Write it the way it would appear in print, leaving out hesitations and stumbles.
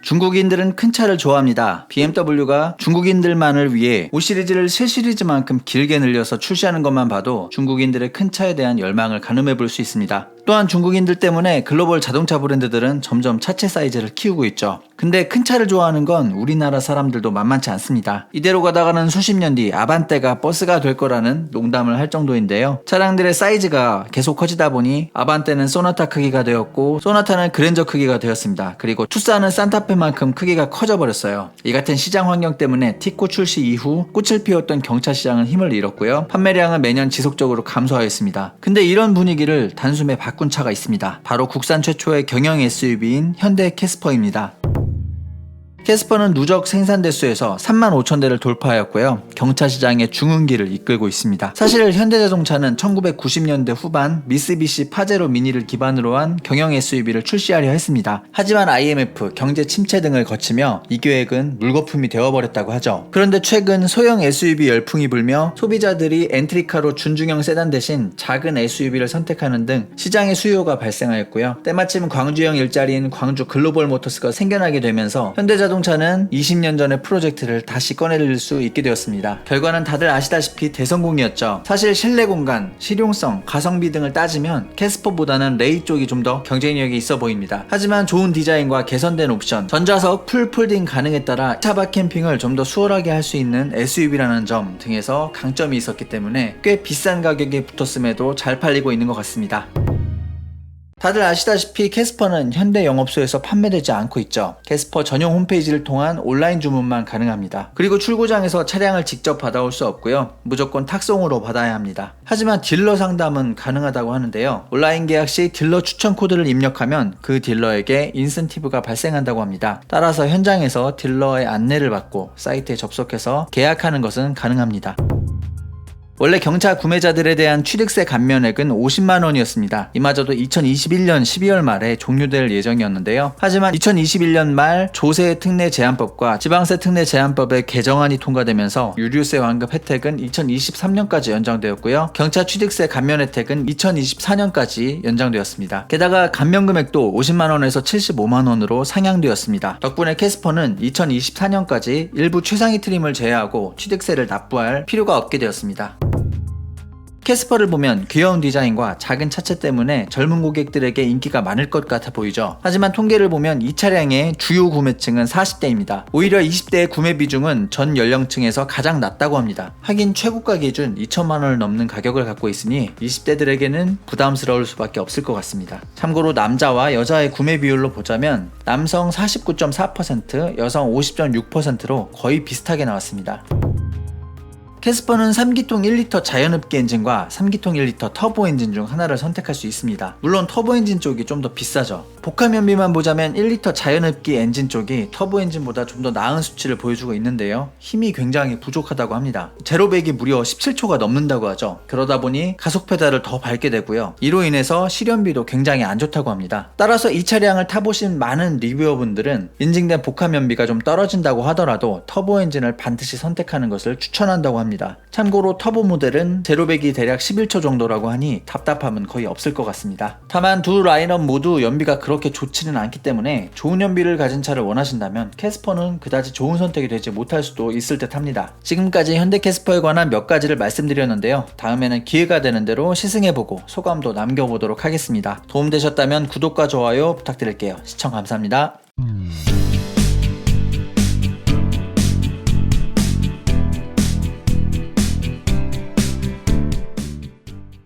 중국인들은 큰 차를 좋아합니다. BMW가 중국인들만을 위해 5 시리즈를 7 시리즈만큼 길게 늘려서 출시하는 것만 봐도 중국인들의 큰 차에 대한 열망을 가늠해 볼 수 있습니다. 또한 중국인들 때문에 글로벌 자동차 브랜드들은 점점 차체 사이즈를 키우고 있죠. 근데 큰 차를 좋아하는 건 우리나라 사람들도 만만치 않습니다. 이대로 가다가는 수십 년 뒤 아반떼가 버스가 될 거라는 농담을 할 정도인데요. 차량들의 사이즈가 계속 커지다 보니 아반떼는 소나타 크기가 되었고 소나타는 그랜저 크기가 되었습니다. 그리고 투싼은 산타페만큼 크기가 커져버렸어요. 이 같은 시장 환경 때문에 T코 출시 이후 꽃을 피웠던 경차 시장은 힘을 잃었고요. 판매량은 매년 지속적으로 감소하였습니다. 근데 이런 분위기를 단숨에 바꾼 차가 있습니다. 바로 국산 최초의 경영 SUV인 현대 캐스퍼입니다. 캐스퍼는 누적 생산 대수에서 35,000대를 돌파하였고요. 경차 시장의 중흥기를 이끌고 있습니다. 사실 현대자동차는 1990년대 후반 미쓰비시 파제로 미니를 기반으로 한 경영 SUV를 출시하려 했습니다. 하지만 IMF, 경제 침체 등을 거치며 이 계획은 물거품이 되어버렸다고 하죠. 그런데 최근 소형 SUV 열풍이 불며 소비자들이 엔트리카로 준중형 세단 대신 작은 SUV를 선택하는 등 시장의 수요가 발생하였고요. 때마침 광주형 일자리인 광주 글로벌 모터스가 생겨나게 되면서 현대자동차는 20년 전의 프로젝트를 다시 꺼내들 수 있게 되었습니다. 결과는 다들 아시다시피 대성공이었죠. 사실 실내 공간, 실용성, 가성비 등을 따지면 캐스퍼보다는 레이 쪽이 좀 더 경쟁력이 있어 보입니다. 하지만 좋은 디자인과 개선된 옵션, 전좌석 풀 폴딩 가능에 따라 차박 캠핑을 좀 더 수월하게 할 수 있는 SUV라는 점 등에서 강점이 있었기 때문에 꽤 비싼 가격에 붙었음에도 잘 팔리고 있는 것 같습니다. 다들 아시다시피 캐스퍼는 현대 영업소에서 판매되지 않고 있죠. 캐스퍼 전용 홈페이지를 통한 온라인 주문만 가능합니다. 그리고 출고장에서 차량을 직접 받아올 수 없고요. 무조건 탁송으로 받아야 합니다. 하지만 딜러 상담은 가능하다고 하는데요. 온라인 계약 시 딜러 추천 코드를 입력하면 그 딜러에게 인센티브가 발생한다고 합니다. 따라서 현장에서 딜러의 안내를 받고 사이트에 접속해서 계약하는 것은 가능합니다. 원래 경차 구매자들에 대한 취득세 감면액은 50만원이었습니다. 이마저도 2021년 12월 말에 종료될 예정이었는데요. 하지만 2021년 말 조세 특례 제한법과 지방세 특례 제한법의 개정안이 통과되면서 유류세 완급 혜택은 2023년까지 연장되었고요. 경차 취득세 감면 혜택은 2024년까지 연장되었습니다. 게다가 감면 금액도 50만원에서 75만원으로 상향되었습니다. 덕분에 캐스퍼는 2024년까지 일부 최상위 트림을 제외하고 취득세를 납부할 필요가 없게 되었습니다. 캐스퍼를 보면 귀여운 디자인과 작은 차체 때문에 젊은 고객들에게 인기가 많을 것 같아 보이죠. 하지만 통계를 보면 이 차량의 주요 구매층은 40대입니다. 오히려 20대의 구매 비중은 전 연령층에서 가장 낮다고 합니다. 하긴 최고가 기준 2천만원을 넘는 가격을 갖고 있으니 20대들에게는 부담스러울 수밖에 없을 것 같습니다. 참고로 남자와 여자의 구매 비율로 보자면 남성 49.4%, 여성 50.6%로 거의 비슷하게 나왔습니다. 캐스퍼는 3기통 1리터 자연흡기 엔진과 3기통 1리터 터보 엔진 중 하나를 선택할 수 있습니다. 물론 터보 엔진 쪽이 좀 더 비싸죠. 복합 연비만 보자면 1리터 자연흡기 엔진 쪽이 터보 엔진보다 좀 더 나은 수치를 보여주고 있는데요. 힘이 굉장히 부족하다고 합니다. 제로백이 무려 17초가 넘는다고 하죠. 그러다 보니 가속 페달을 더 밟게 되고요. 이로 인해서 실연비도 굉장히 안 좋다고 합니다. 따라서 이 차량을 타보신 많은 리뷰어분들은 인증된 복합 연비가 좀 떨어진다고 하더라도 터보 엔진을 반드시 선택하는 것을 추천한다고 합니다. 참고로 터보 모델은 제로백이 대략 11초 정도라고 하니 답답함은 거의 없을 것 같습니다. 다만 두 라인업 모두 연비가 그렇게 좋지는 않기 때문에 좋은 연비를 가진 차를 원하신다면 캐스퍼는 그다지 좋은 선택이 되지 못할 수도 있을 듯 합니다. 지금까지 현대 캐스퍼에 관한 몇 가지를 말씀드렸는데요. 다음에는 기회가 되는 대로 시승해보고 소감도 남겨보도록 하겠습니다. 도움되셨다면 구독과 좋아요 부탁드릴게요. 시청 감사합니다.